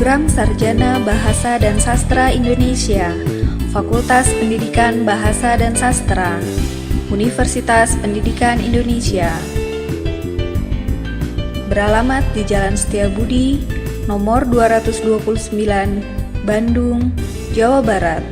Program Sarjana Bahasa dan Sastra Indonesia, Fakultas Pendidikan Bahasa dan Sastra, Universitas Pendidikan Indonesia. Beralamat di Jalan Setiabudi, nomor 229, Bandung, Jawa Barat.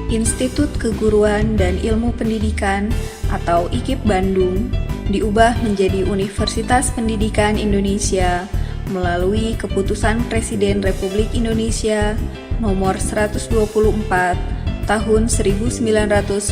Institut Keguruan dan Ilmu Pendidikan atau IKIP Bandung diubah menjadi Universitas Pendidikan Indonesia melalui Keputusan Presiden Republik Indonesia nomor 124 tahun 1999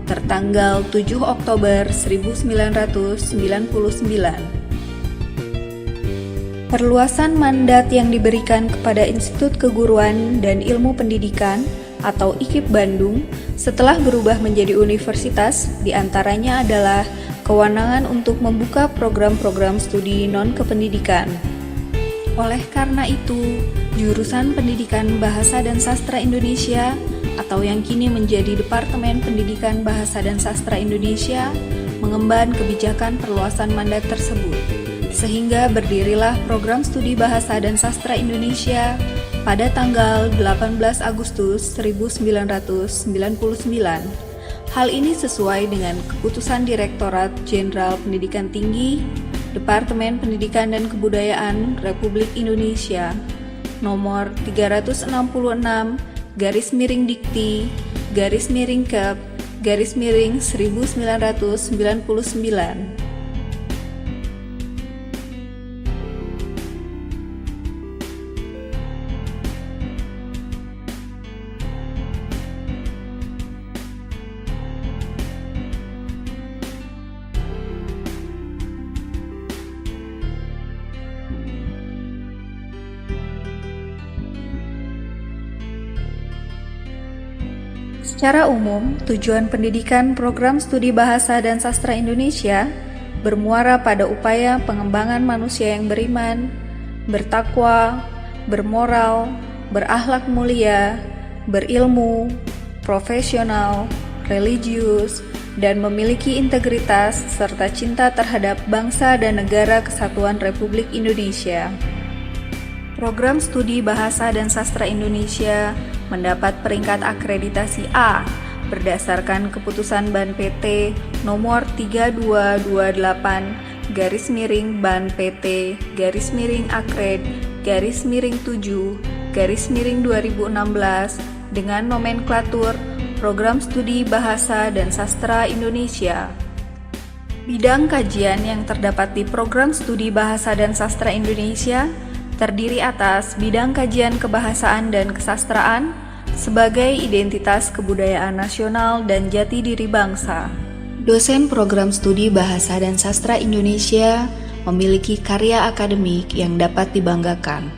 tertanggal 7 Oktober 1999. Perluasan mandat yang diberikan kepada Institut Keguruan dan Ilmu Pendidikan atau IKIP Bandung setelah berubah menjadi universitas diantaranya adalah kewenangan untuk membuka program-program studi non-kependidikan. Oleh karena itu, jurusan Pendidikan Bahasa dan Sastra Indonesia atau yang kini menjadi Departemen Pendidikan Bahasa dan Sastra Indonesia mengemban kebijakan perluasan mandat tersebut, sehingga berdirilah Program Studi Bahasa dan Sastra Indonesia pada tanggal 18 Agustus 1999. Hal ini sesuai dengan Keputusan Direktorat Jenderal Pendidikan Tinggi, Departemen Pendidikan dan Kebudayaan Republik Indonesia nomor 366-Dikti-Kep-1999. Secara umum, tujuan pendidikan Program Studi Bahasa dan Sastra Indonesia bermuara pada upaya pengembangan manusia yang beriman, bertakwa, bermoral, berakhlak mulia, berilmu, profesional, religius, dan memiliki integritas serta cinta terhadap bangsa dan negara kesatuan Republik Indonesia. Program Studi Bahasa dan Sastra Indonesia mendapat peringkat akreditasi A berdasarkan keputusan Ban PT nomor 3228/Ban PT /Akred/7/2016 dengan nomenklatur Program Studi Bahasa dan Sastra Indonesia. Bidang kajian yang terdapat di Program Studi Bahasa dan Sastra Indonesia terdiri atas bidang kajian kebahasaan dan kesastraan sebagai identitas kebudayaan nasional dan jati diri bangsa. Dosen Program Studi Bahasa dan Sastra Indonesia memiliki karya akademik yang dapat dibanggakan,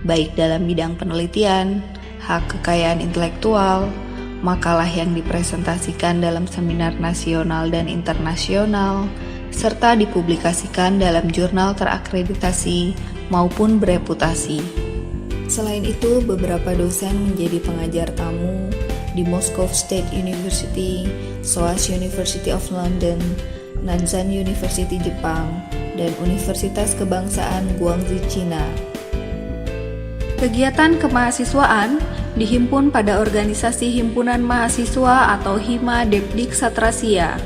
baik dalam bidang penelitian, hak kekayaan intelektual, makalah yang dipresentasikan dalam seminar nasional dan internasional, serta dipublikasikan dalam jurnal terakreditasi maupun bereputasi. Selain itu, beberapa dosen menjadi pengajar tamu di Moscow State University, SOAS University of London, Nanzan University Jepang, dan Universitas Kebangsaan Guangzhou Cina. Kegiatan kemahasiswaan dihimpun pada organisasi Himpunan Mahasiswa atau HIMA Depdik Satrasia.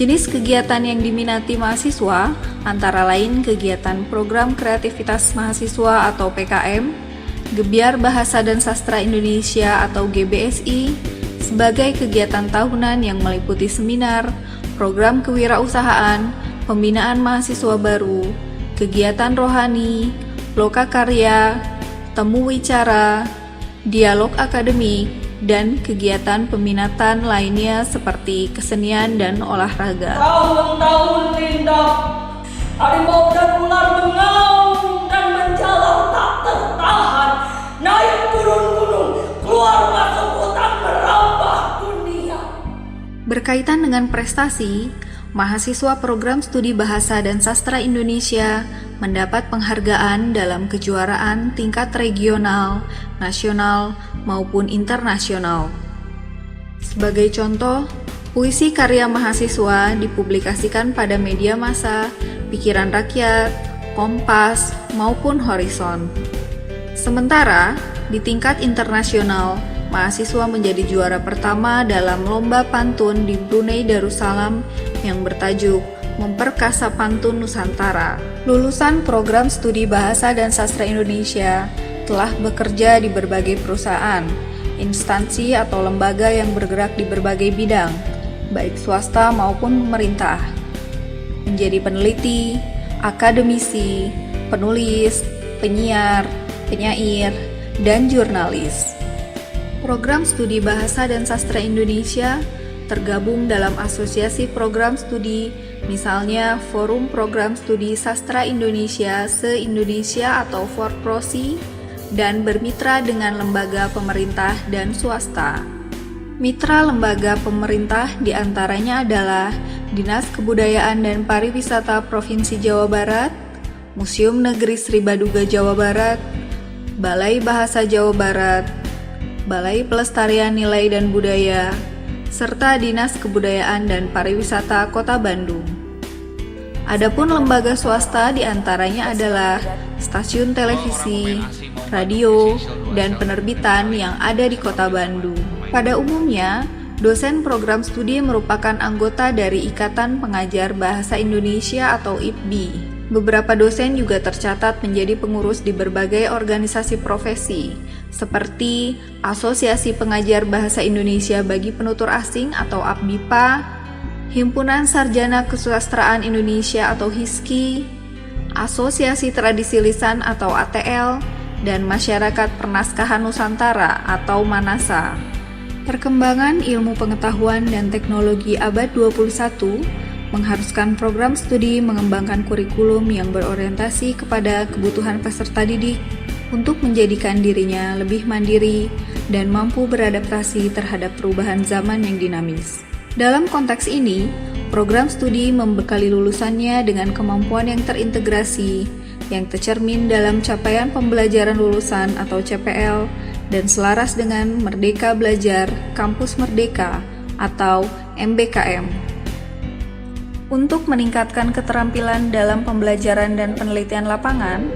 Jenis kegiatan yang diminati mahasiswa antara lain kegiatan Program Kreativitas Mahasiswa atau PKM, Gebyar Bahasa dan Sastra Indonesia atau GBSI, sebagai kegiatan tahunan yang meliputi seminar, program kewirausahaan, pembinaan mahasiswa baru, kegiatan rohani, loka karya, temu wicara, dialog akademik, dan kegiatan peminatan lainnya seperti kesenian dan olahraga. Tahun-tahun indah, harimau dan ular mengaum dan menjalar tak tertahan, naik turun gunung, keluar masuk hutan merambah dunia. Berkaitan dengan prestasi, mahasiswa Program Studi Bahasa dan Sastra Indonesia mendapat penghargaan dalam kejuaraan tingkat regional, nasional, maupun internasional. Sebagai contoh, puisi karya mahasiswa dipublikasikan pada media massa Pikiran Rakyat, Kompas, maupun Horizon. Sementara, di tingkat internasional, mahasiswa menjadi juara pertama dalam lomba pantun di Brunei Darussalam yang bertajuk Memperkasa Pantun Nusantara. Lulusan program studi Bahasa dan Sastra Indonesia telah bekerja di berbagai perusahaan, instansi atau lembaga yang bergerak di berbagai bidang, baik swasta maupun pemerintah. Menjadi peneliti, akademisi, penulis, penyiar, penyair, dan jurnalis. Program studi Bahasa dan Sastra Indonesia tergabung dalam asosiasi program studi, misalnya Forum Program Studi Sastra Indonesia se-Indonesia atau Forprosi, dan bermitra dengan lembaga pemerintah dan swasta. Mitra lembaga pemerintah diantaranya adalah Dinas Kebudayaan dan Pariwisata Provinsi Jawa Barat, Museum Negeri Sri Baduga Jawa Barat, Balai Bahasa Jawa Barat, Balai Pelestarian Nilai dan Budaya, serta Dinas Kebudayaan dan Pariwisata Kota Bandung. Adapun lembaga swasta diantaranya adalah stasiun televisi, radio, dan penerbitan yang ada di Kota Bandung. Pada umumnya, dosen program studi merupakan anggota dari Ikatan Pengajar Bahasa Indonesia atau IPB. Beberapa dosen juga tercatat menjadi pengurus di berbagai organisasi profesi, seperti Asosiasi Pengajar Bahasa Indonesia bagi Penutur Asing atau APBIPA, Himpunan Sarjana Kesusastraan Indonesia atau HISKI, Asosiasi Tradisi Lisan atau ATL, dan Masyarakat Pernaskahan Nusantara atau MANASA. Perkembangan ilmu pengetahuan dan teknologi abad 21 mengharuskan program studi mengembangkan kurikulum yang berorientasi kepada kebutuhan peserta didik untuk menjadikan dirinya lebih mandiri dan mampu beradaptasi terhadap perubahan zaman yang dinamis. Dalam konteks ini, program studi membekali lulusannya dengan kemampuan yang terintegrasi, yang tercermin dalam capaian pembelajaran lulusan atau CPL, dan selaras dengan Merdeka Belajar Kampus Merdeka atau MBKM. Untuk meningkatkan keterampilan dalam pembelajaran dan penelitian lapangan,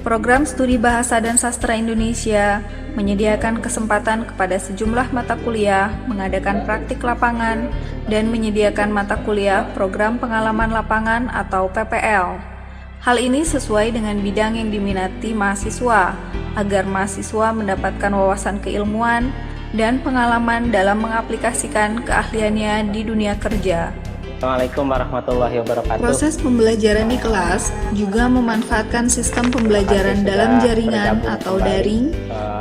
program studi Bahasa dan Sastra Indonesia menyediakan kesempatan kepada sejumlah mata kuliah mengadakan praktik lapangan dan menyediakan mata kuliah program pengalaman lapangan atau PPL. Hal ini sesuai dengan bidang yang diminati mahasiswa, agar mahasiswa mendapatkan wawasan keilmuan dan pengalaman dalam mengaplikasikan keahliannya di dunia kerja. Assalamualaikum warahmatullahi wabarakatuh. Proses pembelajaran di kelas juga memanfaatkan sistem pembelajaran dalam jaringan atau daring,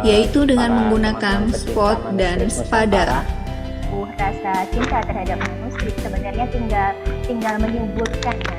yaitu dengan menggunakan spot dan spada. Rasa cinta terhadap musik sebenarnya tinggal menyuburkannya.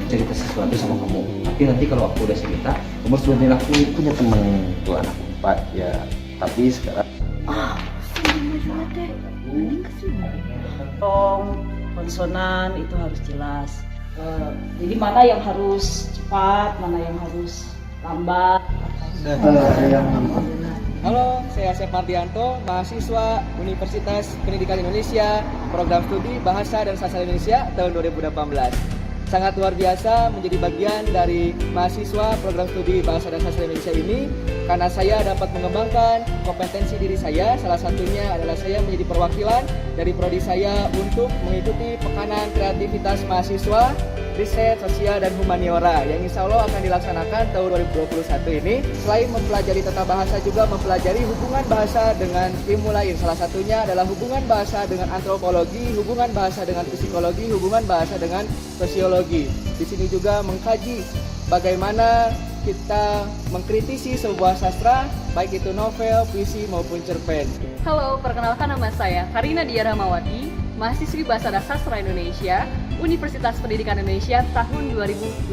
Cerita sesuatu sama kamu, tapi nanti kalau aku udah cerita kamu harus bantuin aku. Punya temen tuh anak 4 ya, tapi sekarang konsonan itu harus jelas. Jadi mana yang harus cepat, mana yang harus lambat. Halo, saya Asep Mardianto, mahasiswa Universitas Pendidikan Indonesia, program studi Bahasa dan Sastra Indonesia tahun 2018. Sangat luar biasa menjadi bagian dari mahasiswa program studi Bahasa dan Sastra Indonesia ini, karena saya dapat mengembangkan kompetensi diri saya. Salah satunya adalah saya menjadi perwakilan dari prodi saya untuk mengikuti Pekanan Kreativitas Mahasiswa Riset Sosial dan Humaniora yang insya Allah akan dilaksanakan tahun 2021 ini. Selain mempelajari tata bahasa, juga mempelajari hubungan bahasa dengan ilmu lain. Salah satunya adalah hubungan bahasa dengan antropologi, hubungan bahasa dengan psikologi, hubungan bahasa dengan sosiologi. Di sini juga mengkaji bagaimana kita mengkritisi sebuah sastra, baik itu novel, puisi maupun cerpen. Halo, perkenalkan nama saya Karina Dia Rahmawati, mahasiswi Bahasa dan Sastra Indonesia, Universitas Pendidikan Indonesia tahun 2018.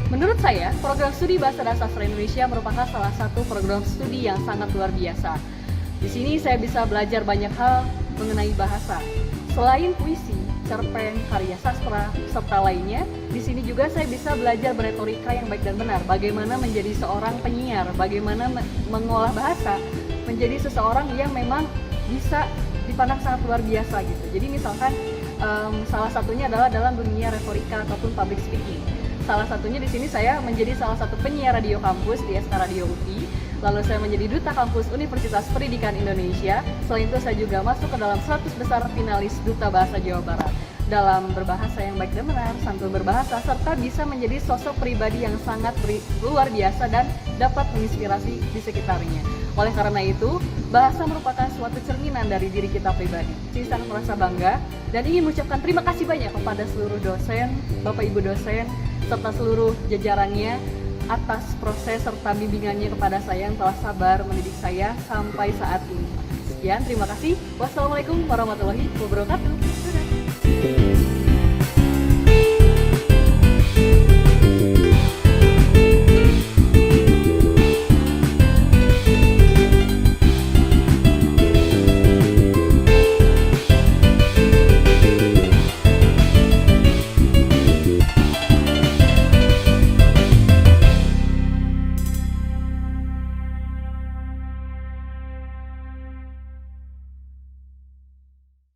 Menurut saya, program studi Bahasa dan Sastra Indonesia merupakan salah satu program studi yang sangat luar biasa. Di sini saya bisa belajar banyak hal mengenai bahasa. Selain puisi, cerpen, karya sastra, serta lainnya, di sini juga saya bisa belajar berretorika yang baik dan benar. Bagaimana menjadi seorang penyiar, bagaimana mengolah bahasa, menjadi seseorang yang memang bisa dipandang sangat luar biasa gitu. Jadi misalkan salah satunya adalah dalam dunia retorika ataupun public speaking. Salah satunya di sini saya menjadi salah satu penyiar radio kampus di SK Radio UI. Lalu saya menjadi duta kampus Universitas Pendidikan Indonesia. Selain itu saya juga masuk ke dalam 100 besar finalis Duta Bahasa Jawa Barat. Dalam berbahasa yang baik dan benar, santun berbahasa, serta bisa menjadi sosok pribadi yang sangat luar biasa dan dapat menginspirasi di sekitarnya. Oleh karena itu, bahasa merupakan suatu cerminan dari diri kita pribadi. Saya sangat merasa bangga dan ingin mengucapkan terima kasih banyak kepada seluruh dosen, Bapak Ibu dosen, serta seluruh jajarannya atas proses serta bimbingannya kepada saya yang telah sabar mendidik saya sampai saat ini. Sekian, terima kasih. Wassalamualaikum warahmatullahi wabarakatuh. Dadah.